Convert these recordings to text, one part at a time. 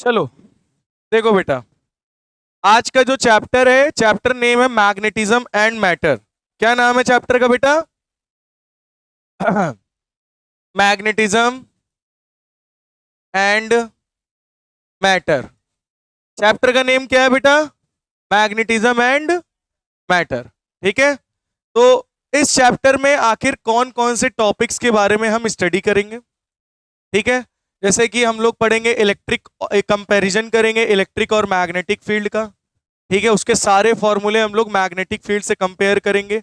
चलो देखो बेटा, आज का जो चैप्टर है, चैप्टर नेम है मैग्नेटिज्म एंड मैटर। क्या नाम है चैप्टर का बेटा? Magnetism and matter. चैप्टर का नेम क्या है बेटा? Magnetism and matter. ठीक है, तो इस चैप्टर में आखिर कौन कौन से टॉपिक्स के बारे में हम स्टडी करेंगे? ठीक है, जैसे कि हम लोग पढ़ेंगे इलेक्ट्रिक, कंपैरिजन करेंगे इलेक्ट्रिक और मैग्नेटिक फील्ड का। ठीक है, उसके सारे फॉर्मूले हम लोग मैग्नेटिक फील्ड से कंपेयर करेंगे।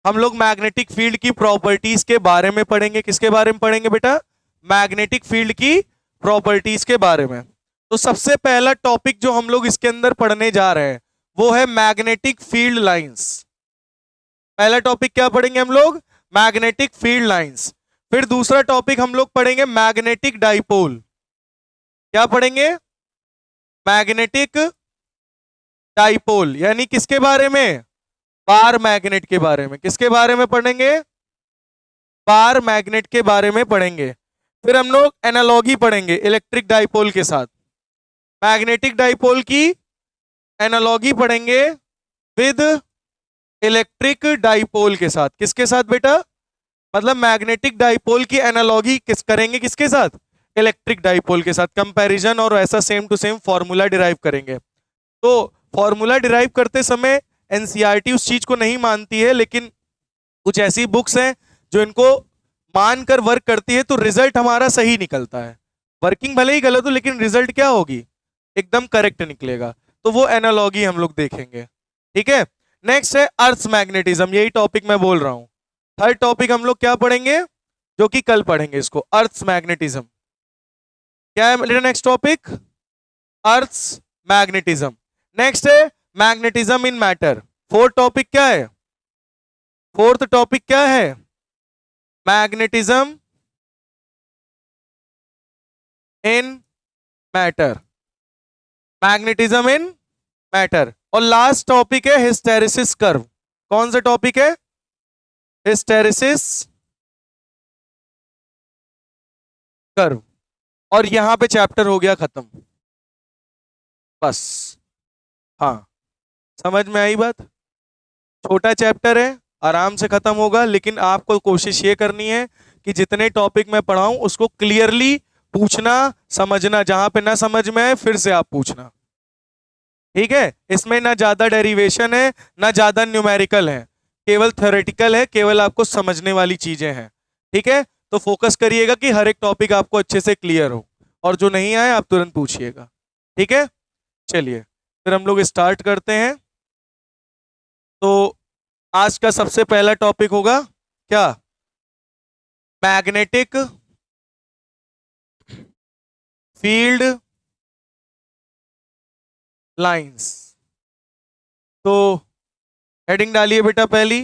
हम लोग मैग्नेटिक फील्ड की प्रॉपर्टीज के बारे में पढ़ेंगे। किसके बारे में पढ़ेंगे बेटा? मैग्नेटिक फील्ड की प्रॉपर्टीज के बारे में। तो सबसे पहला टॉपिक जो हम लोग इसके अंदर पढ़ने जा रहे हैं वो है मैग्नेटिक फील्ड लाइंस। पहला टॉपिक क्या पढ़ेंगे हम लोग? Magnetic field lines. फिर दूसरा टॉपिक हम लोग पढ़ेंगे मैग्नेटिक डाइपोल। क्या पढ़ेंगे? मैग्नेटिक डाइपोल, यानी किसके बारे में? बार मैग्नेट के बारे में। किसके बारे में पढ़ेंगे? बार मैग्नेट के बारे में पढ़ेंगे। फिर हम लोग एनालॉजी पढ़ेंगे इलेक्ट्रिक डाइपोल के साथ। मैग्नेटिक डाइपोल की एनालॉजी पढ़ेंगे विद इलेक्ट्रिक डाइपोल के साथ। किसके साथ बेटा? मतलब मैग्नेटिक डाइपोल की एनालॉजी किस करेंगे? किसके साथ? इलेक्ट्रिक डाइपोल के साथ। कंपैरिजन और ऐसा same to same formula derive करेंगे। तो फॉर्मूला डिराइव करते समय एनसीईआरटी उस चीज को नहीं मानती है, लेकिन कुछ ऐसी बुक्स हैं जो इनको मानकर वर्क करती है, तो रिजल्ट हमारा सही निकलता है। वर्किंग भले ही गलत हो लेकिन रिजल्ट क्या होगी? एकदम करेक्ट निकलेगा। तो वो एनालॉजी हम लोग देखेंगे। ठीक है, नेक्स्ट है अर्थ मैग्नेटिज्म। यही टॉपिक मैं बोल रहा हूं। थर्ड टॉपिक हम लोग क्या पढ़ेंगे, जो कि कल पढ़ेंगे इसको, अर्थ मैग्नेटिज्म। क्या है मेरा नेक्स्ट टॉपिक? अर्थ मैग्नेटिज्म। नेक्स्ट है magnetism in matter. Fourth topic क्या है? फोर्थ टॉपिक क्या है? Magnetism in matter. Magnetism in matter. और लास्ट टॉपिक है हिस्टैरिसीस कर्व। कौन सा टॉपिक है? Hysteresis curve. और यहां पे चैप्टर हो गया खत्म। बस, हाँ, समझ में आई बात? छोटा चैप्टर है, आराम से खत्म होगा, लेकिन आपको कोशिश ये करनी है कि जितने टॉपिक मैं पढ़ाऊं उसको क्लियरली पूछना, समझना। जहां पे ना समझ में आए फिर से आप पूछना। ठीक है, इसमें ना ज्यादा डेरिवेशन है ना ज्यादा न्यूमेरिकल है, केवल थ्योरेटिकल है, केवल आपको समझने वाली चीजें हैं। ठीक है, तो फोकस करिएगा कि हर एक टॉपिक आपको अच्छे से क्लियर हो, और जो नहीं आए आप तुरंत पूछिएगा। ठीक है, चलिए फिर हम लोग स्टार्ट करते हैं। तो आज का सबसे पहला टॉपिक होगा क्या? Magnetic field lines. तो हेडिंग डालिए बेटा पहली,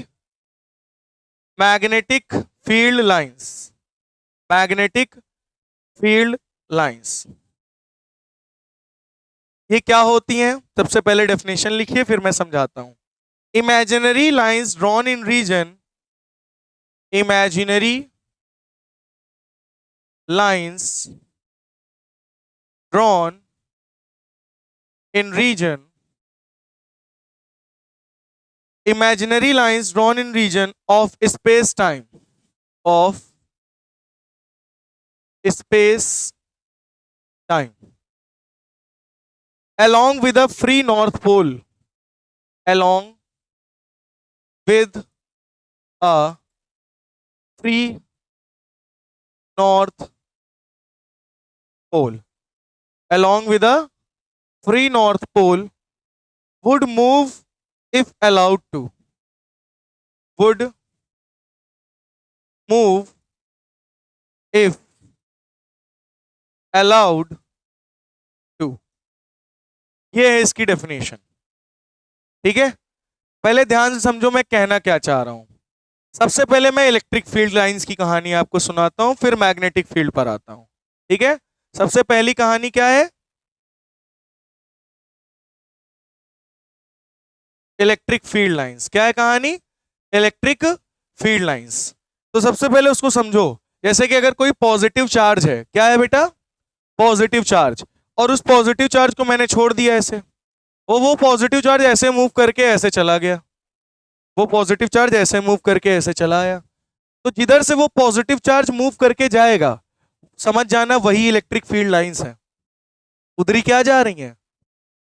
magnetic field lines. Magnetic field lines ये क्या होती हैं? सबसे पहले डेफिनेशन लिखिए, फिर मैं समझाता हूं। Imaginary lines drawn in region, इमेजिनरी लाइंस drawn in region, imaginary lines drawn in region of space time, of space time, along with a free north pole, along with a free north pole, along with a free north pole, would move if allowed to, would move if allowed to। ये है इसकी definition. ठीक है, पहले ध्यान से समझो मैं कहना क्या चाह रहा हूं। सबसे पहले मैं इलेक्ट्रिक फील्ड लाइंस की कहानी आपको सुनाता हूं, फिर मैग्नेटिक फील्ड पर आता हूं। ठीक है, सबसे पहली कहानी क्या है? Electric field lines. क्या है कहानी? Electric field lines. तो सबसे पहले उसको समझो, जैसे कि अगर कोई पॉजिटिव चार्ज है, क्या है बेटा? पॉजिटिव चार्ज, और उस पॉजिटिव चार्ज को मैंने छोड़ दिया ऐसे, वो पॉजिटिव चार्ज ऐसे मूव करके ऐसे चला गया, वो पॉजिटिव चार्ज ऐसे मूव करके ऐसे चला आया। तो जिधर से वो पॉजिटिव चार्ज मूव करके जाएगा, समझ जाना वही इलेक्ट्रिक फील्ड लाइंस है। उधर ही क्या जा रही हैं,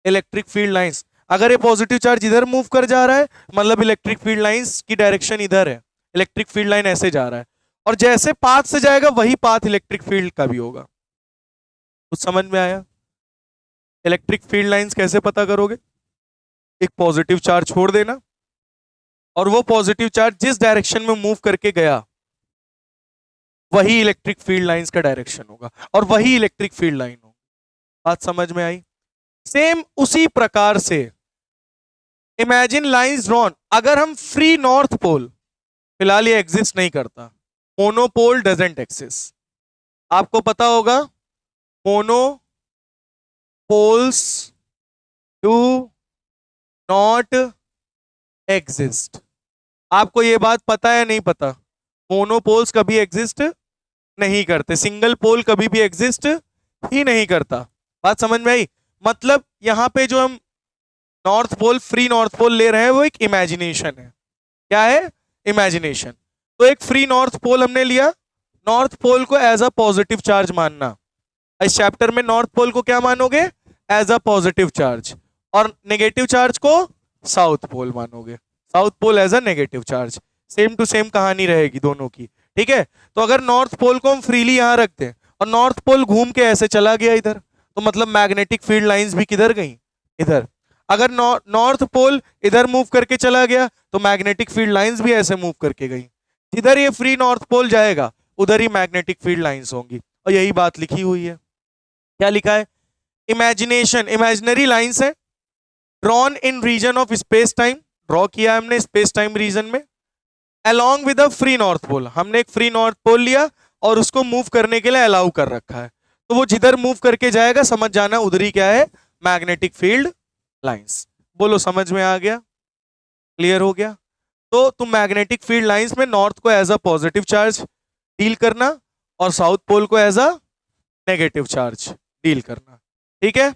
इलेक्ट्रिक फील्ड लाइंस। अगर ये पॉजिटिव चार्ज इधर मूव कर जा रहा है, मतलब इलेक्ट्रिक फील्ड लाइंस की डायरेक्शन इधर है, इलेक्ट्रिक फील्ड लाइन ऐसे जा रहा है, और जैसे पाथ से जाएगा वही पाथ इलेक्ट्रिक फील्ड का भी होगा। कुछ समझ में आया? इलेक्ट्रिक फील्ड लाइंस कैसे पता करोगे? एक पॉजिटिव चार्ज छोड़ देना, और वो पॉजिटिव चार्ज जिस डायरेक्शन में मूव करके गया वही इलेक्ट्रिक फील्ड लाइंस का डायरेक्शन होगा, और वही इलेक्ट्रिक फील्ड लाइन होगी। बात समझ में आई? सेम उसी प्रकार से इमेजिन लाइंस ड्रॉन। अगर हम फ्री नॉर्थ पोल, फिलहाल ये एग्जिस्ट नहीं करता, मोनोपोल डजंट एक्सिस्ट, आपको पता होगा monopoles do not exist. आपको ये बात पता है नहीं पता? मोनोपोल्स कभी एग्जिस्ट नहीं करते, सिंगल पोल कभी भी एग्जिस्ट ही नहीं करता। बात समझ में आई? मतलब यहां पे जो हम north pole, free north pole ले रहे हैं वो एक इमेजिनेशन है। क्या है? इमेजिनेशन। तो एक फ्री नॉर्थ पोल हमने लिया, नॉर्थ पोल को एज अ पॉजिटिव चार्ज मानना। इस चैप्टर में नॉर्थ पोल को क्या मानोगे? एज अ पॉजिटिव चार्ज, और नेगेटिव चार्ज को साउथ पोल मानोगे, south pole as a negative charge. Same to same कहानी रहेगी दोनों की, ठीक है? तो अगर नॉर्थ पोल को हम फ्रीली यहां रखते हैं और नॉर्थ पोल घूम के ऐसे चला गया इधर, तो मतलब मैग्नेटिक फील्ड लाइंस भी किधर गई? इधर। अगर नॉर्थ पोल इधर मूव करके चला गया तो मैग्नेटिक फील्ड लाइंस भी ऐसे मूव करके गई। जिधर ये फ्री नॉर्थ पोल जाएगा उधर ही मैग्नेटिक फील्ड लाइंस होंगी, और यही बात लिखी हुई है। क्या लिखा है? इमेजिनेशन, इमेजिनरी लाइंस है drawn in region of space time, draw किया हमने स्पेस टाइम रीजन में, along with a free north pole. हमने एक फ्री नॉर्थ पोल लिया और उसको मूव करने के लिए अलाउ कर रखा है, तो वो जिधर मूव करके जाएगा समझ जाना उधर ही क्या है? Magnetic field lines. बोलो समझ में आ गया? क्लियर हो गया? तो तुम मैग्नेटिक फील्ड लाइंस में नॉर्थ को as a positive charge deal करना और साउथ पोल को as a negative charge deal करना, ठीक है?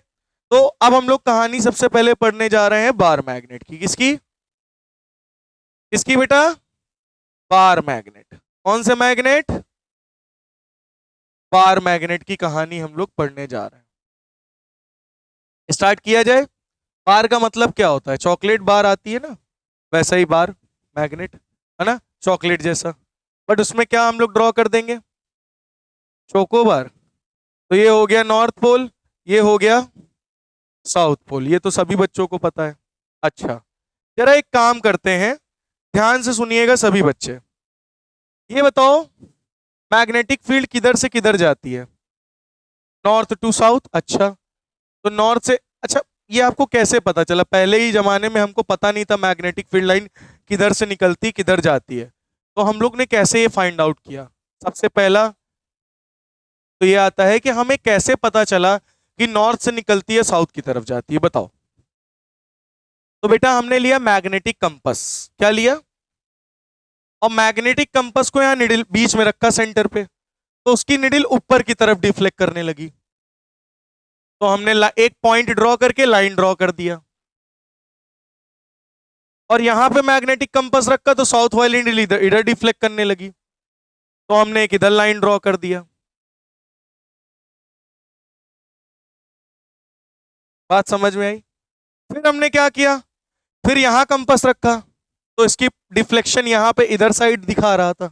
तो अब हम लोग कहानी सबसे पहले पढ़ने जा रहे हैं बार मैग्नेट की। किसकी? किसकी बेटा? Bar magnet. कौन से मैग्नेट? बार मैग्नेट की कहानी हम लोग पढ़ने जा रहे हैं। स्टार्ट किया जाए। बार का मतलब क्या होता है? चॉकलेट बार आती है ना, वैसा ही बार मैग्नेट है ना, चॉकलेट जैसा, बट उसमें क्या हम लोग ड्रॉ कर देंगे? चोको बार। तो ये हो गया नॉर्थ पोल, ये हो गया साउथ पोल, ये तो सभी बच्चों को पता है। अच्छा, जरा एक काम करते हैं, ध्यान से सुनिएगा सभी बच्चे। ये बताओ मैग्नेटिक फील्ड किधर से किधर जाती है? North to south. अच्छा, तो नॉर्थ से, अच्छा ये आपको कैसे पता चला? पहले ही जमाने में हमको पता नहीं था मैग्नेटिक फील्ड लाइन किधर से निकलती किधर जाती है, तो हम लोग ने कैसे ये फाइंड आउट किया? सबसे पहला तो ये आता है कि हमें कैसे पता चला कि नॉर्थ से निकलती है साउथ की तरफ जाती है, बताओ। तो बेटा हमने लिया मैग्नेटिक कंपास। क्या लिया? और मैग्नेटिक कंपास को यहां निडिल बीच में रखा सेंटर पे, तो उसकी निडिल ऊपर की तरफ डिफ्लेक्ट करने लगी, तो हमने एक पॉइंट ड्रॉ करके लाइन ड्रॉ कर दिया, और यहां पे मैग्नेटिक कंपास रखा तो साउथ वाली निडिल इधर इधर डिफ्लेक्ट करने लगी, तो हमने एक इधर लाइन ड्रॉ कर दिया। बात समझ में आई? फिर हमने क्या किया? फिर यहां कंपास रखा तो इसकी डिफ्लेक्शन यहां पे इधर साइड दिखा रहा था,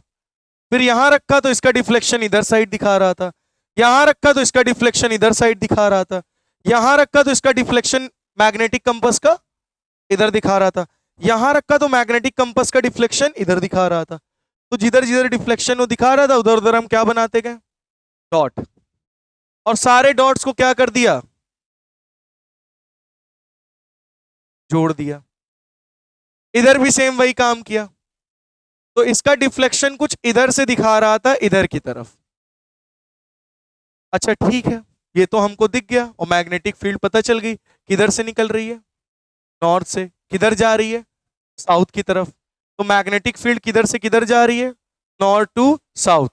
फिर यहां रखा तो इसका डिफ्लेक्शन इधर साइड दिखा रहा था, यहां रखा तो इसका डिफ्लेक्शन इधर साइड दिखा रहा था, यहां रखा तो इसका डिफ्लेक्शन मैग्नेटिक कंपास का इधर दिखा रहा था, यहां रखा तो मैग्नेटिक कंपास का डिफ्लेक्शन इधर दिखा रहा था। तो जिधर जिधर डिफ्लेक्शन वो दिखा रहा था उधर उधर हम क्या बनाते गए? डॉट। और सारे डॉट्स को क्या कर दिया? जोड़ दिया। इधर भी सेम वही काम किया, तो इसका डिफ्लेक्शन कुछ इधर से दिखा रहा था इधर की तरफ। अच्छा ठीक है, ये तो हमको दिख गया, और मैग्नेटिक फील्ड पता चल गई किधर से निकल रही है, नॉर्थ से। किधर जा रही है? साउथ की तरफ। तो मैग्नेटिक फील्ड किधर से किधर जा रही है? North to south,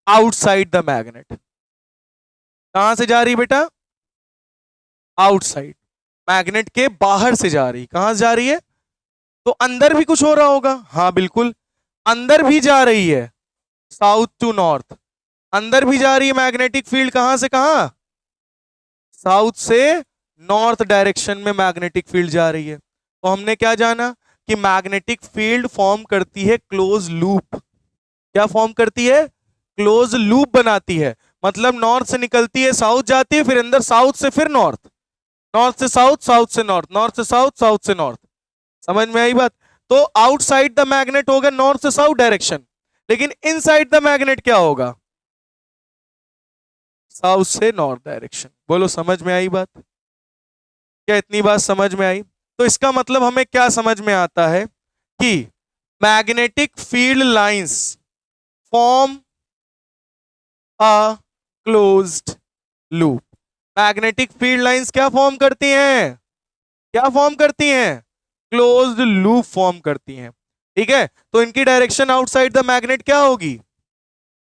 outside the magnet. कहां से जा रही है बेटा? आउटसाइड, मैग्नेट के बाहर से जा रही, कहां से जा रही है? तो अंदर भी कुछ हो रहा होगा, हाँ बिल्कुल अंदर भी जा रही है, साउथ टू नॉर्थ, अंदर भी जा रही है मैग्नेटिक फील्ड, कहां से कहां? साउथ से नॉर्थ डायरेक्शन में मैग्नेटिक फील्ड जा रही है। तो हमने क्या जाना कि मैग्नेटिक फील्ड फॉर्म करती है क्लोज लूप। क्या फॉर्म करती है? क्लोज लूप बनाती है, मतलब नॉर्थ से निकलती है, साउथ जाती है, फिर अंदर साउथ से फिर नॉर्थ, नॉर्थ से साउथ, साउथ से नॉर्थ, नॉर्थ से साउथ, साउथ से नॉर्थ। समझ में आई बात? तो आउटसाइड द मैग्नेट होगा नॉर्थ से साउथ डायरेक्शन, लेकिन इनसाइड द मैग्नेट क्या होगा? साउथ से नॉर्थ डायरेक्शन। बोलो समझ में आई बात? क्या इतनी बात समझ में आई? तो इसका मतलब हमें क्या समझ में आता है कि magnetic field lines form a closed loop. Magnetic field lines क्या फॉर्म करती हैं? क्या फॉर्म करती हैं? क्लोज्ड लूप फॉर्म करती हैं। ठीक है, तो इनकी डायरेक्शन आउटसाइड द मैग्नेट क्या होगी?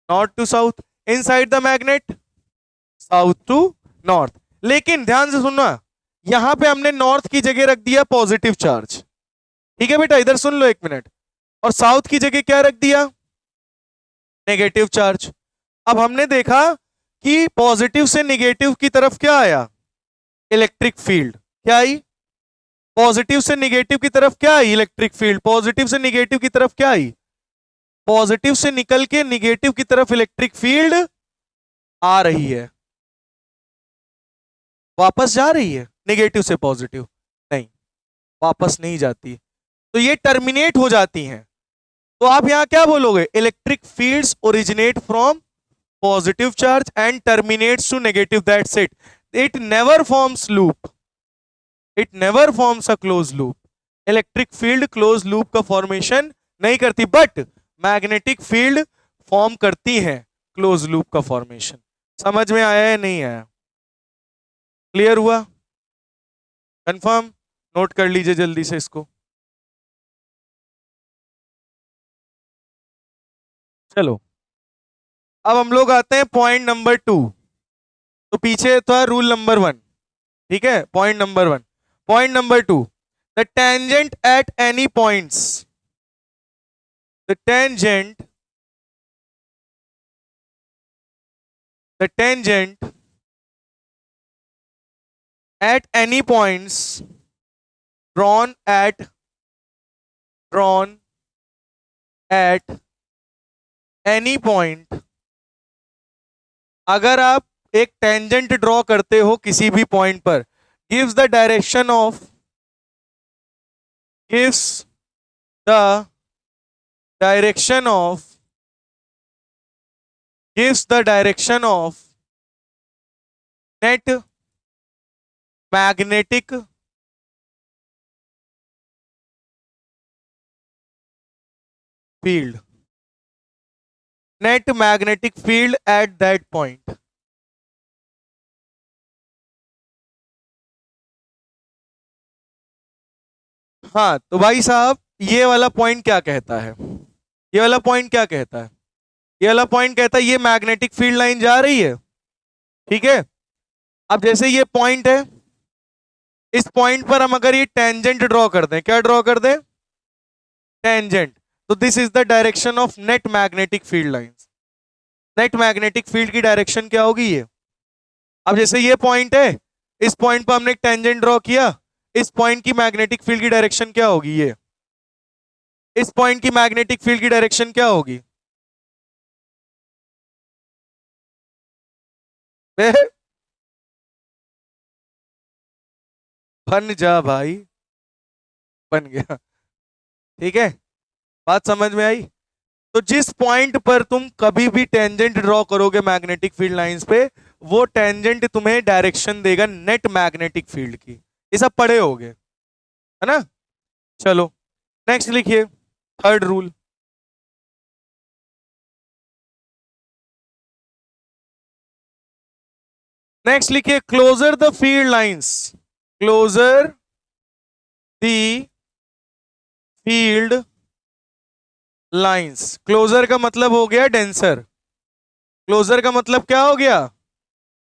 North to south. Inside the magnet south to north. लेकिन ध्यान से सुनना, यहां पे हमने नॉर्थ की जगह रख दिया पॉजिटिव चार्ज। ठीक है बेटा, इधर सुन लो एक मिनट। और साउथ की जगह क्या रख दिया? Negative charge. अब हमने देखा कि पॉजिटिव से नेगेटिव की तरफ क्या आया? Electric field. क्या आई? पॉजिटिव से नेगेटिव की तरफ क्या आई? Electric field. पॉजिटिव से नेगेटिव की तरफ क्या आई? पॉजिटिव से निकल के नेगेटिव की तरफ इलेक्ट्रिक फील्ड आ रही है, वापस जा रही है नेगेटिव से पॉजिटिव? नहीं, वापस नहीं जाती, तो ये टर्मिनेट हो जाती हैं। तो आप यहां क्या बोलोगे? Electric fields originate from positive charge and terminates to negative, that's it. It never forms loop, it never forms a close loop. Electric field close loop का फॉर्मेशन नहीं करती, बट मैग्नेटिक फील्ड फॉर्म करती है close loop का formation. समझ में आया या नहीं आया? क्लियर हुआ? कंफर्म? नोट कर लीजिए जल्दी से इसको। चलो, अब हम लोग आते हैं पॉइंट नंबर 2। तो पीछे था रूल नंबर 1, ठीक है? Point number 1। Point number 2, the tangent at any points, the tangent, the tangent at any points drawn at any point, अगर आप एक टेंजेंट ड्रॉ करते हो किसी भी पॉइंट पर, gives the direction of, gives the direction of, gives the direction of net magnetic field, net magnetic field at that point। हाँ तो भाई साहब, ये वाला पॉइंट क्या कहता है? ये वाला पॉइंट क्या कहता है? ये वाला पॉइंट कहता है ये मैग्नेटिक फील्ड लाइन जा रही है, ठीक है? अब जैसे ये पॉइंट है, इस पॉइंट पर हम अगर ये टेंजेंट ड्रॉ कर दें, क्या ड्रॉ कर दें? टेंजेंट। तो this is the direction of net magnetic field lines. Net magnetic field की डायरेक्शन क्या होगी ये? अब जैसे ये पॉइंट है, इस पॉइंट पर हमने एक टेंजेंट ड्रॉ किया, इस पॉइंट की मैग्नेटिक फील्ड की डायरेक्शन क्या होगी? ये इस पॉइंट की मैग्नेटिक फील्ड की डायरेक्शन क्या होगी? बन जा भाई, बन गया। ठीक है, बात समझ में आई? तो जिस पॉइंट पर तुम कभी भी टेंजेंट ड्रॉ करोगे मैग्नेटिक फील्ड लाइंस पे, वो टेंजेंट तुम्हें डायरेक्शन देगा नेट मैग्नेटिक फील्ड की। ये सब पढ़े होगे, है ना? चलो नेक्स्ट लिखिए, थर्ड रूल। नेक्स्ट लिखिए, closer the field lines, closer the field lines. Closer का मतलब हो गया डेंसर, क्लोजर का मतलब क्या हो गया?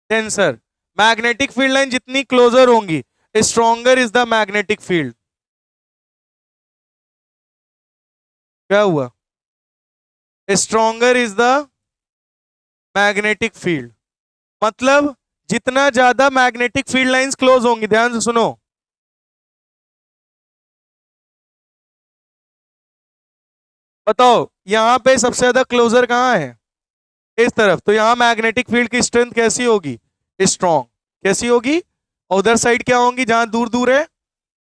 डेंसर। मैग्नेटिक फील्ड लाइन जितनी क्लोजर होंगी, stronger is the magnetic field. क्या हुआ? Stronger is the magnetic field, मतलब जितना ज्यादा मैग्नेटिक फील्ड लाइंस क्लोज होंगी, ध्यान से सुनो, बताओ यहां पे सबसे ज्यादा क्लोजर कहां है? इस तरफ, तो यहां मैग्नेटिक फील्ड की स्ट्रेंथ कैसी होगी? स्ट्रॉन्ग। कैसी होगी? और उधर साइड क्या होंगी जहां दूर दूर है?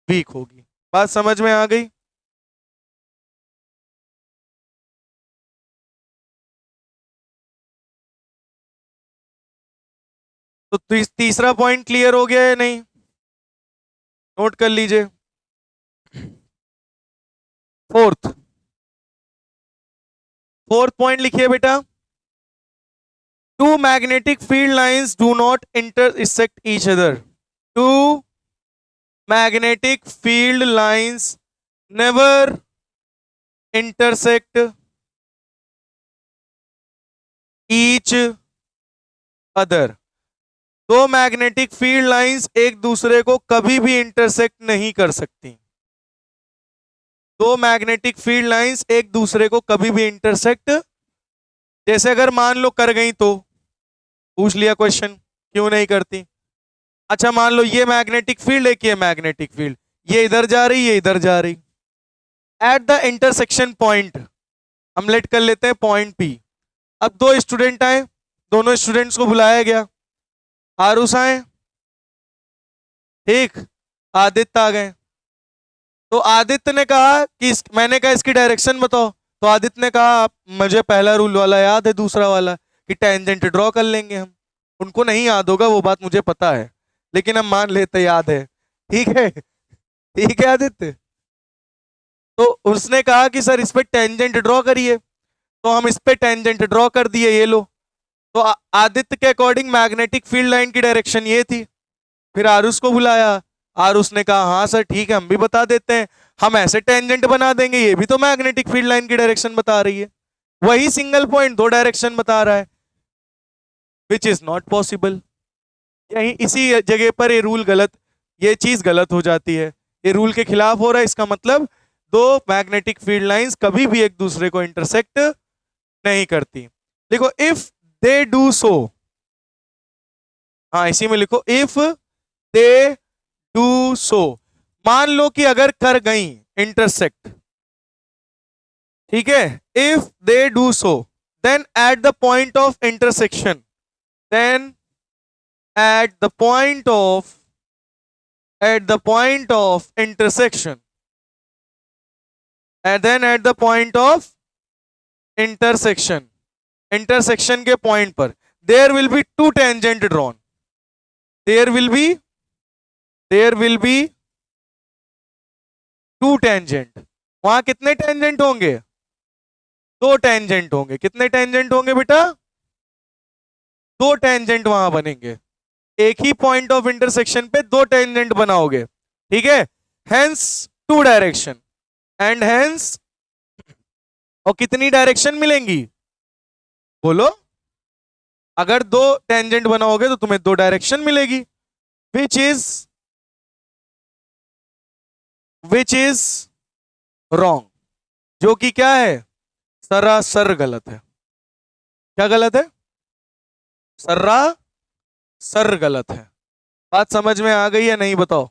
वीक होगी। बात समझ में आ गई? तो तीसरा पॉइंट क्लियर हो गया है नहीं? नोट कर लीजिए। फोर्थ फोर्थ पॉइंट लिखिए बेटा। Two magnetic field lines do not intersect each other. Two magnetic field lines never intersect each other. दो मैग्नेटिक फील्ड लाइंस एक दूसरे को कभी भी इंटरसेक्ट नहीं कर सकती। दो मैग्नेटिक फील्ड लाइंस एक दूसरे को कभी भी इंटरसेक्ट, जैसे अगर मान लो कर गई तो पूछ लिया क्वेश्चन, क्यों नहीं करती? अच्छा मान लो ये मैग्नेटिक फील्ड है कि ये मैग्नेटिक फील्ड, ये इधर जा रही, ये इधर जा रही। एट द इंटरसेक्शन पॉइंट, हम लेट कर लेते हैं पॉइंट पी। अब दो स्टूडेंट आए, दोनों स्टूडेंट्स को बुलाया गया। आरुष आए, ठीक, आदित्य आ गए। तो आदित्य ने कहा कि मैंने कहा इसकी डायरेक्शन बताओ, तो आदित्य ने कहा मुझे पहला रूल वाला याद है, दूसरा वाला कि टेंजेंट ड्रॉ कर लेंगे हम। उनको नहीं याद होगा वो बात मुझे पता है, लेकिन हम मान लेते याद है। ठीक है, ठीक है आदित्य। तो उसने कहा कि सर इस पे टेंजेंट ड्रॉ करिए, तो हम इस पे टेंजेंट ड्रॉ कर दिए, ये लो। तो आदित्य के अकॉर्डिंग मैग्नेटिक फील्ड लाइन की डायरेक्शन ये थी। फिर आरुष को बुलाया, आरुष ने कहा हाँ सर ठीक है, हम भी बता देते हैं, हम ऐसे टेंजेंट बना देंगे, ये भी तो मैग्नेटिक फील्ड लाइन की डायरेक्शन बता रही है। वही सिंगल पॉइंट दो डायरेक्शन बता रहा है, विच इज नॉट पॉसिबल। यही इसी जगह पर ये रूल गलत, ये चीज गलत हो जाती है, ये रूल के खिलाफ हो रहा है। इसका मतलब दो मैग्नेटिक फील्ड लाइंस कभी भी एक दूसरे को इंटरसेक्ट नहीं करती। देखो इफ दे डू सो, हाँ इसी में लिखो इफ दे डू सो। मान लो कि अगर कर गई इंटरसेक्ट, ठीक है, if they do so then at the point of intersection, then at the point of intersection, and then at the point of intersection के पॉइंट पर there will be two tangent drawn, there will be two tangent। वहां कितने tangent होंगे? दो tangent होंगे। कितने tangent होंगे बेटा? दो टेंजेंट वहां बनेंगे। एक ही पॉइंट ऑफ इंटरसेक्शन पे दो टेंजेंट बनाओगे, ठीक है, hence two direction and hence, और कितनी डायरेक्शन मिलेंगी? बोलो, अगर दो टेंजेंट बनाओगे तो तुम्हें दो डायरेक्शन मिलेगी, विच इज रॉन्ग, जो कि क्या है? सरासर गलत है। क्या गलत है? सर गलत है। बात समझ में आ गई या नहीं बताओ?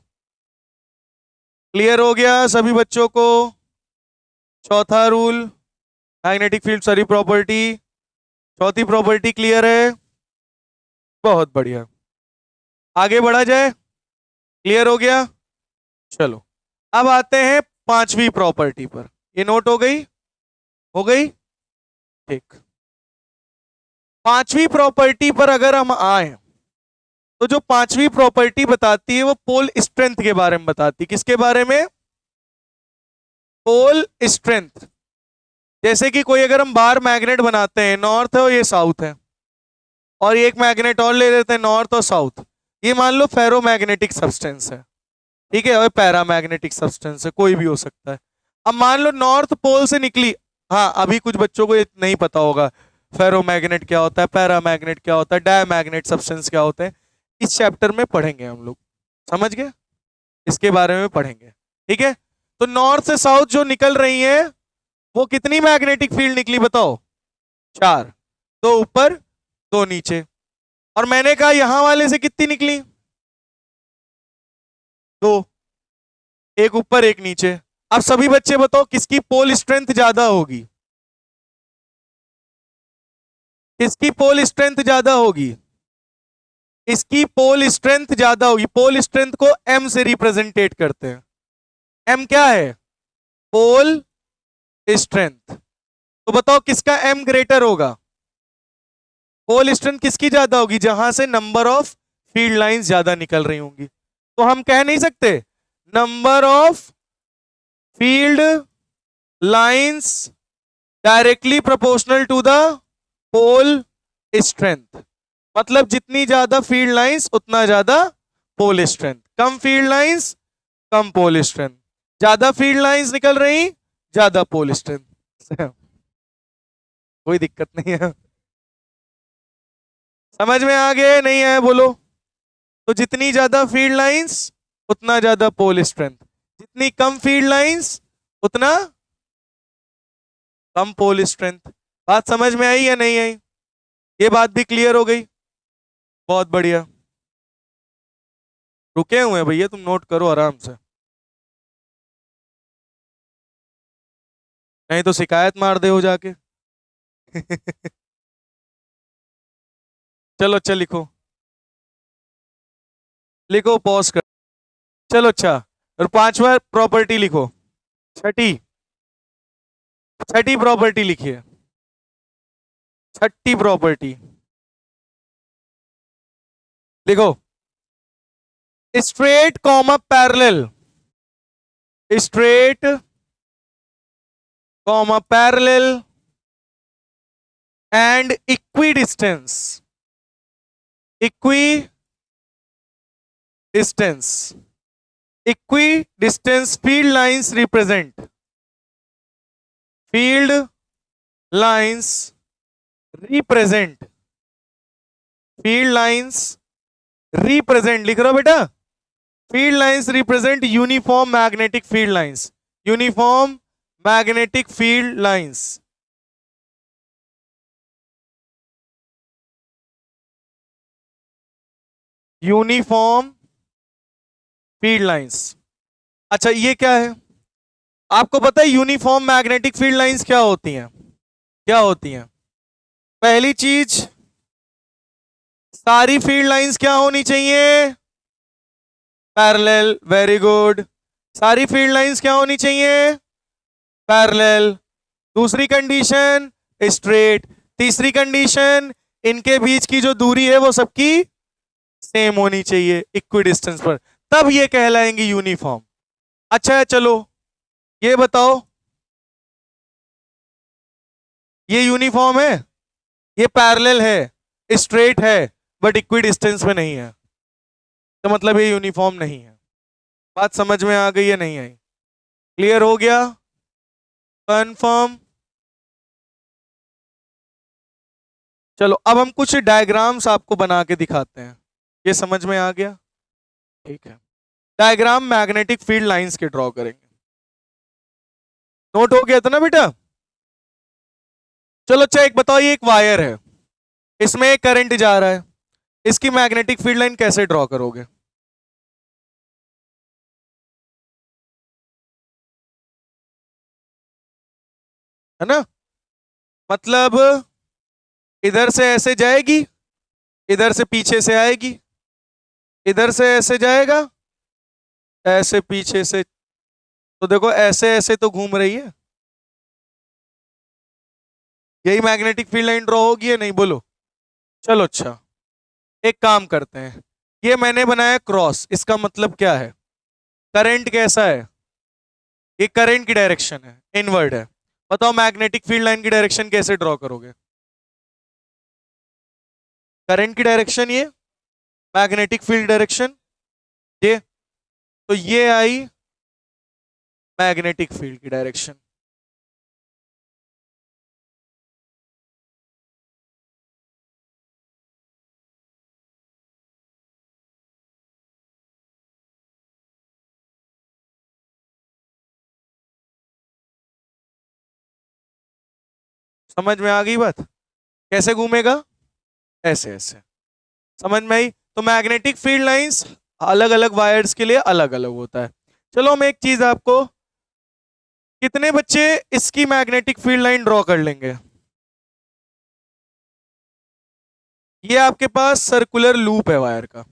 क्लियर हो गया सभी बच्चों को? चौथा रूल मैग्नेटिक फील्ड सारी प्रॉपर्टी, चौथी प्रॉपर्टी क्लियर है? बहुत बढ़िया, आगे बढ़ा जाए। क्लियर हो गया? चलो अब आते हैं पांचवी प्रॉपर्टी पर। ये नोट हो गई? हो गई, ठीक। पांचवी प्रॉपर्टी पर अगर हम आए तो जो पांचवी प्रॉपर्टी बताती है वो पोल स्ट्रेंथ के बारे में बताती है। किसके बारे में? Pole strength. जैसे कि कोई अगर हम बाहर मैग्नेट बनाते हैं, नॉर्थ है और ये साउथ है, और एक मैग्नेट और ले लेते हैं नॉर्थ और साउथ, ये मान लो फेरोमैग्नेटिक सब्सटेंस है, ठीक है, और पैरामैग्नेटिक सब्सटेंस है, कोई भी हो सकता है। अब मान लो नॉर्थ पोल से निकली, हाँ अभी कुछ बच्चों को ये नहीं पता होगा फेरोमैग्नेट क्या होता है, पैरामैग्नेट क्या होता है, डायमैग्नेट सब्सटेंस क्या होते हैं। इस चैप्टर में पढ़ेंगे हम लोग, समझ गए, इसके बारे में पढ़ेंगे, ठीक है। तो नॉर्थ से साउथ जो निकल रही है वो कितनी मैग्नेटिक फील्ड निकली बताओ? 4, 2 ऊपर 2 नीचे। और मैंने कहा यहां वाले से कितनी निकली? 2, एक ऊपर एक नीचे। अब सभी बच्चे बताओ किसकी पोल स्ट्रेंथ ज्यादा होगी? किसकी पोल स्ट्रेंथ ज्यादा होगी? इसकी पोल स्ट्रेंथ ज्यादा होगी। पोल स्ट्रेंथ को एम से रिप्रेजेंटेट करते हैं। एम क्या है? Pole strength. तो बताओ किसका एम ग्रेटर होगा? पोल स्ट्रेंथ किसकी ज्यादा होगी? जहां से नंबर ऑफ फील्ड लाइंस ज्यादा निकल रही होंगी। तो हम कह नहीं सकते number of field lines directly proportional to the pole strength. मतलब जितनी ज्यादा फील्ड लाइंस उतना ज्यादा पोल स्ट्रेंथ। कम फील्ड लाइंस कम पोल स्ट्रेंथ। ज्यादा फील्ड लाइंस निकल रही ज्यादा पोल स्ट्रेंथ। कोई दिक्कत नहीं है, समझ में आ गए नहीं है बोलो? तो जितनी ज्यादा फील्ड लाइंस उतना ज्यादा पोल स्ट्रेंथ, जितनी कम फील्ड लाइंस उतना कम पोल स्ट्रेंथ। बात समझ में आई या नहीं आई? ये बात भी क्लियर हो गई? बहुत बढ़िया। रुके हुए हैं भैया, तुम नोट करो आराम से, नहीं तो शिकायत मार दे हो जाके। चलो अच्छा लिखो, लिखो पॉज कर। चलो अच्छा, और 5वां प्रॉपर्टी लिखो। छठी, छठी प्रॉपर्टी लिखिए। छठी प्रॉपर्टी देखो, straight comma parallel, straight comma parallel and equi distance, equi distance, equi distance field lines represent, field lines represent, field lines represent, लिख रहा हो बेटा? Field lines represent uniform magnetic field lines, uniform magnetic field lines. Uniform field lines. अच्छा ये क्या है? आपको पता है यूनिफॉर्म मैग्नेटिक फील्ड लाइंस क्या होती हैं? क्या होती हैं? पहली चीज, सारी फील्ड लाइंस क्या होनी चाहिए? पैरेलल। Very good. सारी फील्ड लाइंस क्या होनी चाहिए? पैरेलल। दूसरी कंडीशन स्ट्रेट। तीसरी कंडीशन इनके बीच की जो दूरी है वो सबकी सेम होनी चाहिए इक्वी डिस्टेंस पर, तब ये कहलाएंगी यूनिफॉर्म। अच्छा है, चलो ये बताओ, ये यूनिफॉर्म है, ये पैरेलल है, स्ट्रेट है, बट इक्वी डिस्टेंस में नहीं है, तो मतलब ये यूनिफॉर्म नहीं है। बात समझ में आ गई या नहीं आई? क्लियर हो गया? कंफर्म? चलो अब हम कुछ डायग्राम्स आपको बना के दिखाते हैं। ये समझ में आ गया? ठीक है। डायग्राम मैग्नेटिक फील्ड लाइंस के ड्रॉ करेंगे। नोट हो गया था ना बेटा? चलो अच्छा एक बताओ, ये एक वायर है, इसमें एक करंट जा रहा है, इसकी मैग्नेटिक फील्ड लाइन कैसे ड्रॉ करोगे? है ना? मतलब इधर से ऐसे जाएगी, इधर से पीछे से आएगी, इधर से ऐसे जाएगा, ऐसे पीछे से, तो देखो ऐसे ऐसे तो घूम रही है, यही मैग्नेटिक फील्ड लाइन ड्रॉ होगी या नहीं बोलो? चलो अच्छा एक काम करते हैं, ये मैंने बनाया क्रॉस, इसका मतलब क्या है? करंट कैसा है? ये करंट की डायरेक्शन है, इनवर्ड है। बताओ मैग्नेटिक फील्ड लाइन की डायरेक्शन कैसे ड्रॉ करोगे? करंट की डायरेक्शन ये, मैग्नेटिक फील्ड डायरेक्शन ये, तो ये आई मैग्नेटिक फील्ड की डायरेक्शन। समझ में आ गई बात? कैसे घूमेगा? ऐसे ऐसे। समझ में आई? तो मैग्नेटिक फील्ड लाइंस अलग अलग वायर्स के लिए अलग अलग होता है। चलो हम एक चीज आपको, कितने बच्चे इसकी मैग्नेटिक फील्ड लाइन ड्रॉ कर लेंगे? ये आपके पास सर्कुलर लूप है वायर का,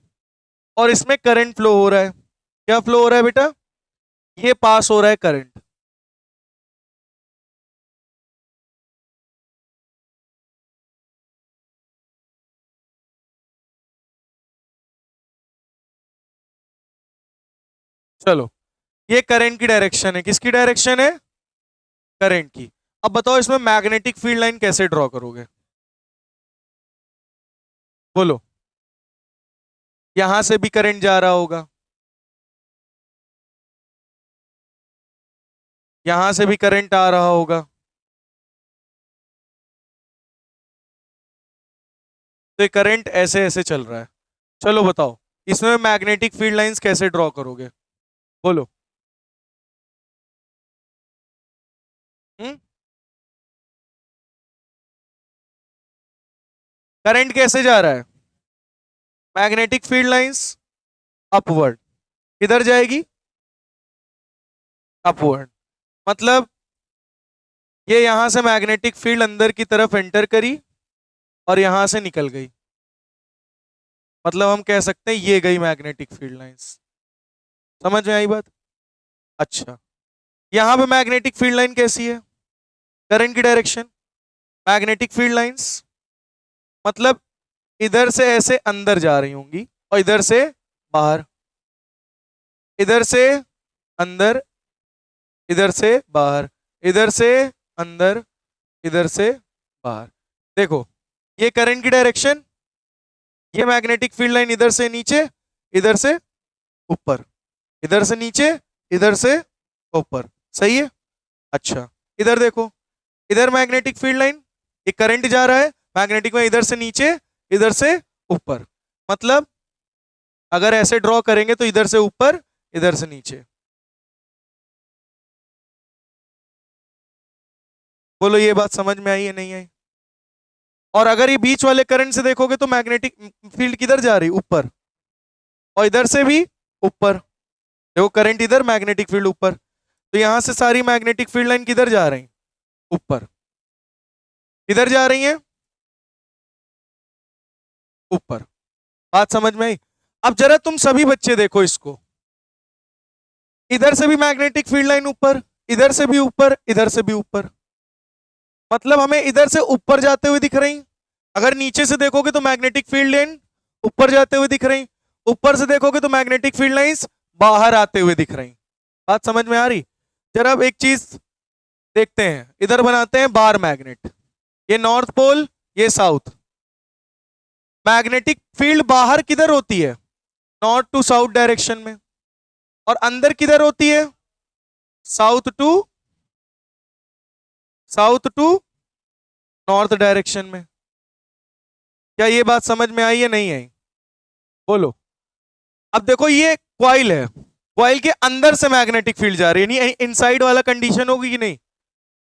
और इसमें करंट फ्लो हो रहा है। क्या फ्लो हो रहा है बेटा? ये पास हो रहा है करंट। चलो, ये करंट की डायरेक्शन है। किसकी डायरेक्शन है? करंट की। अब बताओ इसमें मैग्नेटिक फील्ड लाइन कैसे ड्रॉ करोगे? बोलो। यहां से भी करंट जा रहा होगा, यहां से भी करंट आ रहा होगा, तो ये करंट ऐसे ऐसे चल रहा है। चलो बताओ इसमें मैग्नेटिक फील्ड लाइंस कैसे ड्रॉ करोगे? बोलो। हम्म? करंट कैसे जा रहा है? Magnetic field lines upward. किधर जाएगी? अपवर्ड। मतलब ये यहां से मैग्नेटिक फील्ड अंदर की तरफ एंटर करी और यहां से निकल गई। मतलब हम कह सकते हैं ये गई मैग्नेटिक फील्ड लाइंस। समझ में आई बात? अच्छा, यहां पे मैग्नेटिक फील्ड लाइन कैसी है? करंट की डायरेक्शन। मैग्नेटिक फील्ड लाइंस मतलब इधर से ऐसे अंदर जा रही होंगी और इधर से बाहर, इधर से अंदर, इधर से बाहर, इधर से अंदर, इधर से बाहर। देखो, ये करंट की डायरेक्शन, ये मैग्नेटिक फील्ड लाइन इधर से नीचे, इधर से ऊपर, इधर से नीचे, इधर से ऊपर। सही है? अच्छा, इधर देखो, इधर मैग्नेटिक फील्ड लाइन, ये करंट जा रहा है मैग्नेटिक में इधर से नीचे, इधर से ऊपर। मतलब अगर ऐसे ड्रॉ करेंगे तो इधर से ऊपर, इधर से नीचे। बोलो ये बात समझ में आई है नहीं आई? और अगर ये बीच वाले करंट से देखोगे तो मैग्नेटिक फील्ड किधर जा रही? ऊपर। और इधर से भी ऊपर। देखो करंट इधर, मैग्नेटिक फील्ड ऊपर, तो यहां से सारी मैग्नेटिक फील्ड लाइन किधर जा रही? ऊपर। किधर जा रही है? ऊपर। बात समझ में आई? अब जरा तुम सभी बच्चे देखो इसको, इधर से भी मैग्नेटिक फील्ड लाइन ऊपर, इधर से भी ऊपर, इधर से भी ऊपर। मतलब हमें इधर से ऊपर जाते हुए दिख रही। अगर नीचे से देखोगे तो मैग्नेटिक फील्ड लाइन ऊपर जाते हुए दिख रही, ऊपर से देखोगे तो मैग्नेटिक फील्ड लाइंस बाहर आते हुए दिख रही। बात समझ में आ रही? जरा अब एक चीज देखते हैं, इधर बनाते हैं बार मैग्नेट, ये नॉर्थ पोल, ये साउथ। मैग्नेटिक फील्ड बाहर किधर होती है? नॉर्थ टू साउथ डायरेक्शन में। और अंदर किधर होती है? South to, south to north direction में। क्या ये बात समझ में आई या नहीं आई? बोलो। अब देखो ये क्वाइल है, क्वाइल के अंदर से मैग्नेटिक फील्ड जा रही है, नहीं इनसाइड वाला कंडीशन होगी कि नहीं?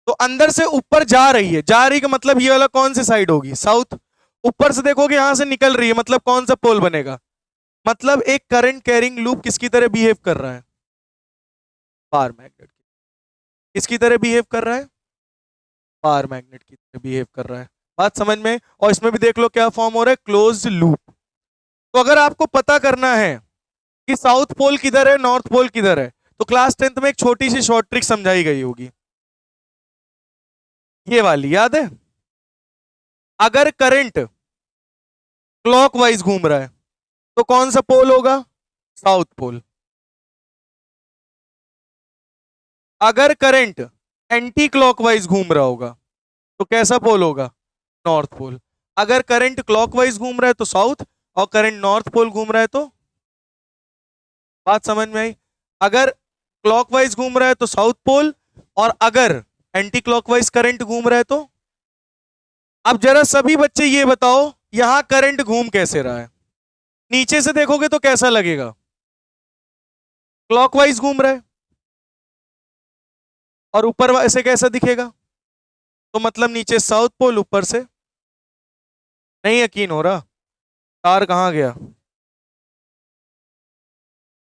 तो अंदर से ऊपर जा रही है, जा रही का मतलब ये वाला कौन सी साइड होगी? साउथ। ऊपर से देखोगे यहां से निकल रही है, मतलब कौन सा पोल बनेगा? मतलब एक करंट कैरिंग लूप किसकी तरह बिहेव कर रहा है? बार मैग्नेट की। किसकी तरह बिहेव कर रहा है? बार मैग्नेट की तरह बिहेव कर रहा है। बात समझ में? और इसमें भी देख लो क्या फॉर्म हो रहा है, क्लोज्ड लूप। तो अगर आपको पता करना है कि साउथ पोल किधर है, नॉर्थ पोल किधर है, तो क्लास 10th में एक छोटी सी शॉर्ट ट्रिक समझाई गई होगी, ये वाली याद है? अगर करंट क्लॉकवाइज घूम रहा है तो कौन सा पोल होगा? South pole. अगर करंट एंटी क्लॉकवाइज घूम रहा होगा तो कैसा पोल होगा? North pole. अगर करंट क्लॉकवाइज घूम रहा है तो साउथ, और करंट नॉर्थ पोल घूम रहा है तो? बात समझ में आई? अगर क्लॉकवाइज घूम रहा है तो साउथ पोल, और अगर एंटी क्लॉकवाइज करंट घूम रहा है तो? अब जरा सभी बच्चे ये बताओ, यहां करंट घूम कैसे रहा है? नीचे से देखोगे तो कैसा लगेगा? क्लॉकवाइज घूम रहा है। और ऊपर से कैसा दिखेगा? तो मतलब नीचे साउथ पोल, ऊपर से नहीं यकीन हो रहा। तार कहाँ गया?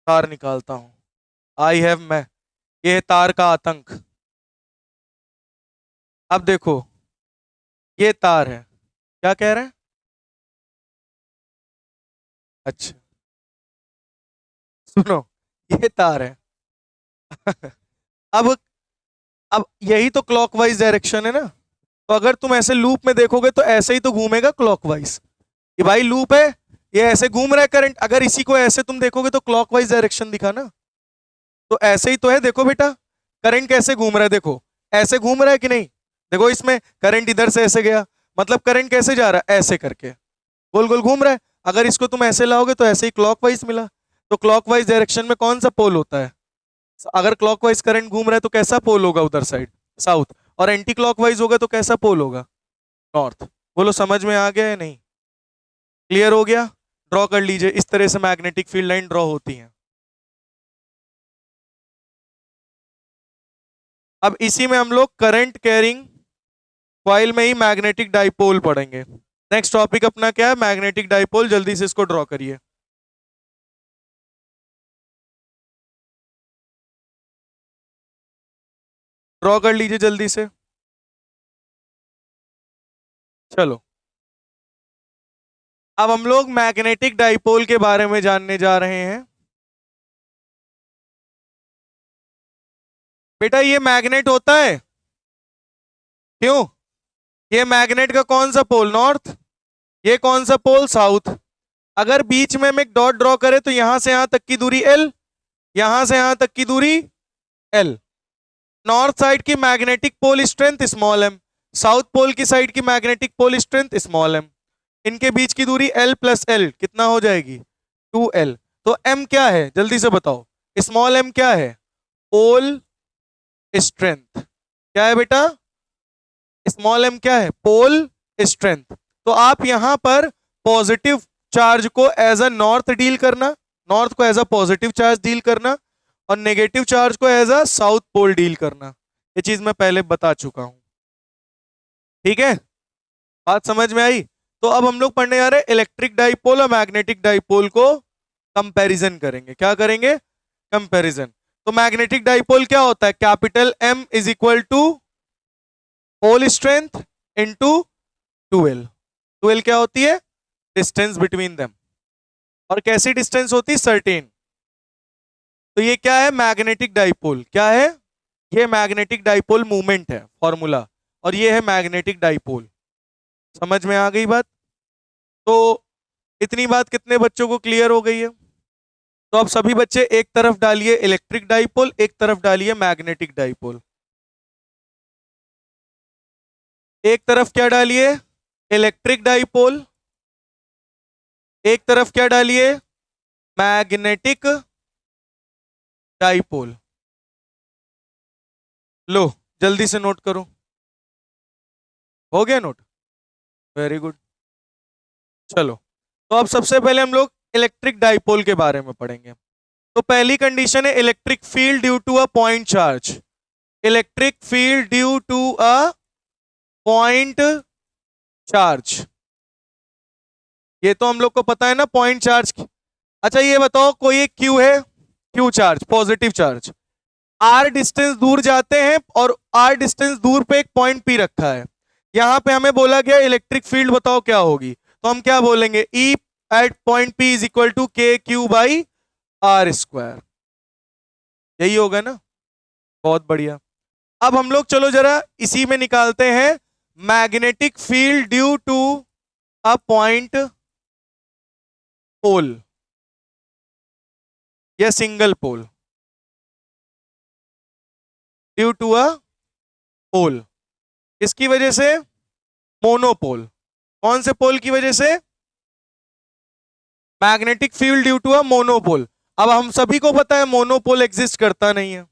तार निकालता हूं। आई हैव मैं, ये है तार का आतंक। अब देखो, ये तार है, क्या कह रहे हैं? अच्छा, सुनो, ये तार है। अब अब यही तो क्लॉकवाइज डायरेक्शन है ना। तो अगर तुम ऐसे लूप में देखोगे तो ऐसे ही तो घूमेगा क्लॉकवाइज। ये भाई लूप है, ये ऐसे घूम रहा है करंट। अगर इसी को ऐसे तुम देखोगे तो क्लॉकवाइज डायरेक्शन दिखा ना। तो ऐसे ही तो है, देखो बेटा, करंट कैसे घूम रहा है, देखो ऐसे घूम रहा है कि नहीं। देखो इसमें करंट इधर से ऐसे गया, मतलब करंट कैसे जा रहा है, ऐसे करके गोल गोल घूम रहा है। अगर इसको तुम ऐसे लाओगे तो ऐसे ही क्लॉकवाइज मिला। तो क्लॉकवाइज डायरेक्शन में कौन सा पोल होता है? अगर क्लॉकवाइज करंट घूम रहा है तो कैसा पोल होगा उधर साइड? साउथ। और एंटी क्लॉकवाइज होगा तो कैसा पोल होगा? नॉर्थ। बोलो समझ में आ गया या नहीं? क्लियर हो गया? ड्रॉ कर लीजिए, इस तरह से मैग्नेटिक फील्ड लाइन ड्रॉ होती है। अब इसी में हम लोग करंट कैरिंग कॉइल में ही मैग्नेटिक डाइपोल पढ़ेंगे। नेक्स्ट टॉपिक अपना क्या है? Magnetic dipole. जल्दी से इसको ड्रॉ करिए। ड्रॉ कर लीजिए जल्दी से। चलो, अब हम लोग मैग्नेटिक डाइपोल के बारे में जानने जा रहे हैं। बेटा ये मैग्नेट होता है, क्यों? ये मैग्नेट का कौन सा पोल? नॉर्थ। ये कौन सा पोल? साउथ। अगर बीच में हम एक डॉट ड्रॉ करें तो यहां से यहां तक की दूरी एल, यहां से यहां तक की दूरी एल। नॉर्थ साइड की magnetic pole strength small M, south pole की साइड की magnetic pole strength small M. इनके बीच की दूरी एल प्लस एल कितना हो जाएगी? 2L। तो एम क्या है जल्दी से बताओ? स्मॉल एम क्या है? Pole strength. क्या है बेटा? स्मॉल एम क्या है? Pole strength. तो आप यहां पर पॉजिटिव चार्ज को एज अ नॉर्थ डील करना, नॉर्थ को as a positive charge deal करना, और नेगेटिव चार्ज को as a south pole deal करना। ये चीज मैं पहले बता चुका हूं। ठीक है, बात समझ में आई? तो अब हम लोग पढ़ने जा रहे हैं इलेक्ट्रिक डाइपोल और मैग्नेटिक डाइपोल को कंपैरिजन करेंगे। क्या करेंगे? कंपैरिजन। तो मैग्नेटिक डाइपोल क्या होता है? Capital M is equal to pole strength into 2L। 2L क्या होती है? Distance between them. और कैसी डिस्टेंस होती है? सर्टेन। तो ये क्या है? Magnetic dipole. क्या है? ये मैग्नेटिक डाइपोल मूवमेंट है, फॉर्मूला। और ये है मैग्नेटिक डाइपोल। समझ में आ गई बात? तो इतनी बात कितने बच्चों को क्लियर हो गई है? तो अब सभी बच्चे एक तरफ डालिए इलेक्ट्रिक डाइपोल, एक तरफ डालिए मैग्नेटिक डाइपोल। एक तरफ क्या डालिए? Electric dipole. एक तरफ क्या डालिए? Magnetic dipole. लो जल्दी से नोट करो। हो गया नोट? Very good. चलो, तो अब सबसे पहले हम लोग इलेक्ट्रिक डाइपोल के बारे में पढ़ेंगे। तो पहली कंडीशन है electric field due to a point charge. Electric field due to a point charge, ये तो हम लोग को पता है ना, पॉइंट चार्ज। अच्छा ये बताओ, कोई एक क्यू है, Q charge, positive charge, R distance दूर जाते हैं और आर डिस्टेंस दूर पे एक पॉइंट पी रखा है। यहां पे हमें बोला गया इलेक्ट्रिक फील्ड बताओ क्या होगी, तो हम क्या बोलेंगे? E at point P is equal to K Q by R square. यही होगा ना? बहुत बढ़िया। अब हम लोग चलो जरा इसी में निकालते हैं magnetic field due to a point pole या single pole. Due to a pole, इसकी वजह से मोनोपोल। कौन से पोल की वजह से? Magnetic field due to a monopole. अब हम सभी को पता है मोनोपोल एग्जिस्ट करता नहीं है,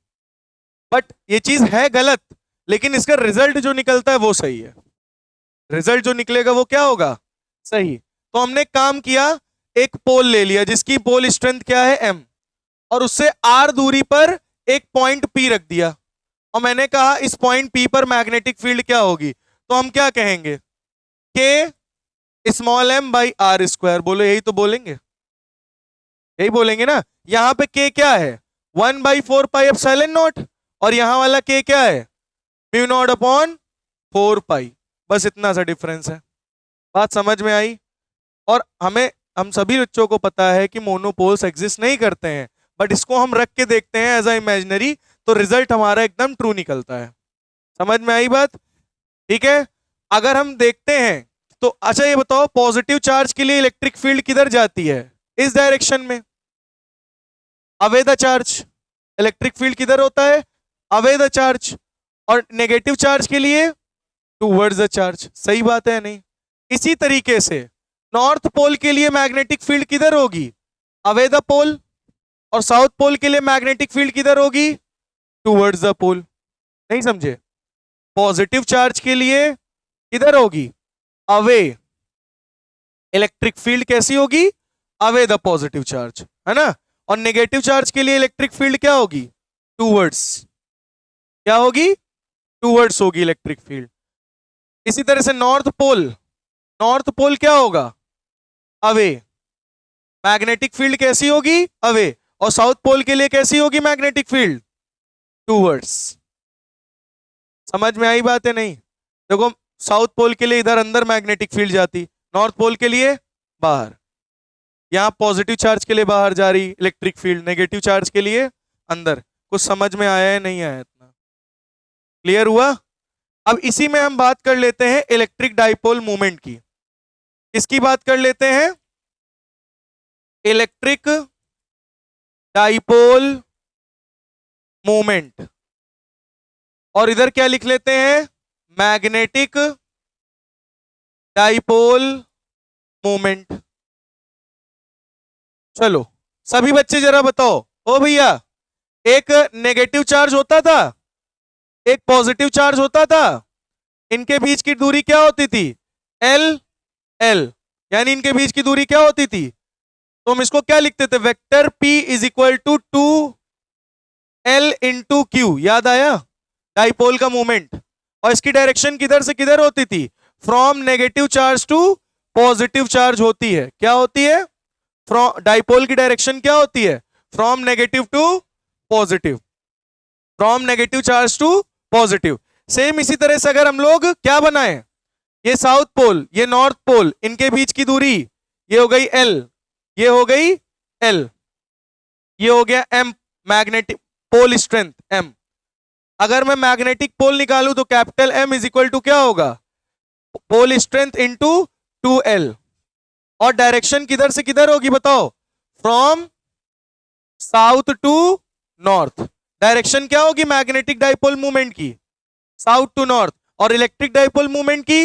बट ये चीज है गलत, लेकिन इसका रिजल्ट जो निकलता है वो सही है। रिजल्ट जो निकलेगा वो क्या होगा? सही। तो हमने काम किया, एक पोल ले लिया जिसकी पोल स्ट्रेंथ क्या है? m, और उससे r दूरी पर एक पॉइंट p रख दिया, और मैंने कहा इस पॉइंट p पर मैग्नेटिक फील्ड क्या होगी? तो हम क्या कहेंगे, K small M by R square. बोलो यही तो बोलेंगे, यही बोलेंगे ना। यहां पे के क्या है, 1/4 पाई एप्सिलॉन नॉट, और यहां वाला के क्या है, म्यू नॉट अपॉन 4 पाई। बस इतना सा डिफरेंस है। बात समझ में आई। और हम सभी बच्चों को पता है कि मोनोपोल्स एग्जिस्ट नहीं करते हैं, बट इसको हम रख के देखते हैं एज अ इमेजिनरी, तो रिजल्ट हमारा एकदम ट्रू निकलता है। समझ में आई बात, ठीक है। अगर हम देखते हैं तो अच्छा ये बताओ, पॉजिटिव चार्ज के लिए इलेक्ट्रिक फील्ड किधर जाती है, इस डायरेक्शन में, away the charge. Electric field किधर होता है, अवे द चार्ज। और नेगेटिव चार्ज के लिए टूवर्ड्स द चार्ज। सही बात है नहीं। इसी तरीके से नॉर्थ पोल के लिए मैग्नेटिक फील्ड किधर होगी, अवे द पोल। और साउथ पोल के लिए मैग्नेटिक फील्ड किधर होगी, टूवर्ड्स द पोल। नहीं समझे। पॉजिटिव चार्ज के लिए किधर होगी, अवे। इलेक्ट्रिक फील्ड कैसी होगी, अवे द पॉजिटिव चार्ज, है ना। और नेगेटिव चार्ज के लिए इलेक्ट्रिक फील्ड क्या होगी, टूवर्ड्स। क्या होगी, टूवर्ड्स होगी इलेक्ट्रिक फील्ड। इसी तरह से नॉर्थ पोल क्या होगा, अवे। मैग्नेटिक फील्ड कैसी होगी, अवे। और साउथ पोल के लिए कैसी होगी मैग्नेटिक फील्ड, टूवर्ड्स। समझ में आई बात है नहीं। देखो साउथ पोल के लिए इधर अंदर मैग्नेटिक फील्ड जाती, नॉर्थ पोल के लिए बाहर। यहां पॉजिटिव चार्ज के लिए बाहर जा रही इलेक्ट्रिक फील्ड, नेगेटिव चार्ज के लिए अंदर। कुछ समझ में आया है नहीं आया, इतना क्लियर हुआ। अब इसी में हम बात कर लेते हैं इलेक्ट्रिक डाइपोल मूवमेंट की। किसकी बात कर लेते हैं, इलेक्ट्रिक डाइपोल मूवमेंट। और इधर क्या लिख लेते हैं, मैग्नेटिक डाइपोल मूवमेंट। चलो सभी बच्चे जरा बताओ, ओ भैया, एक नेगेटिव चार्ज होता था, एक पॉजिटिव चार्ज होता था, इनके बीच की दूरी क्या होती थी, एल एल। यानी इनके बीच की दूरी क्या होती थी, तो हम इसको क्या लिखते थे, vector P is equal to 2L into Q. याद आया, डाइपोल का मूवमेंट। और इसकी डायरेक्शन किधर से किधर होती थी, from negative charge to positive charge होती है। क्या होती है, फ्रॉम, डाइपोल की डायरेक्शन क्या होती है, from negative to positive, from negative charge to positive. Same इसी तरह से अगर हम लोग क्या बनाए, ये साउथ पोल, ये नॉर्थ पोल, इनके बीच की दूरी ये हो गई L, ये हो गई L, ये हो गया M, magnetic pole strength M। अगर मैं मैग्नेटिक पोल निकालूं तो capital M is equal to क्या होगा, पोल स्ट्रेंथ इंटू 2L। और डायरेक्शन किधर से किधर होगी बताओ, from south to north. Direction क्या होगी मैग्नेटिक डाइपोल मूवमेंट की, साउथ टू नॉर्थ। और इलेक्ट्रिक डाइपोल मूवमेंट की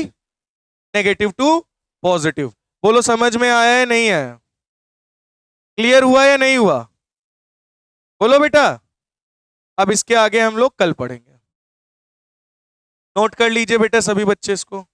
नेगेटिव टू पॉजिटिव। बोलो समझ में आया है नहीं आया, क्लियर हुआ या नहीं हुआ, बोलो बेटा। अब इसके आगे हम लोग कल पढ़ेंगे। नोट कर लीजिए बेटा सभी बच्चे इसको।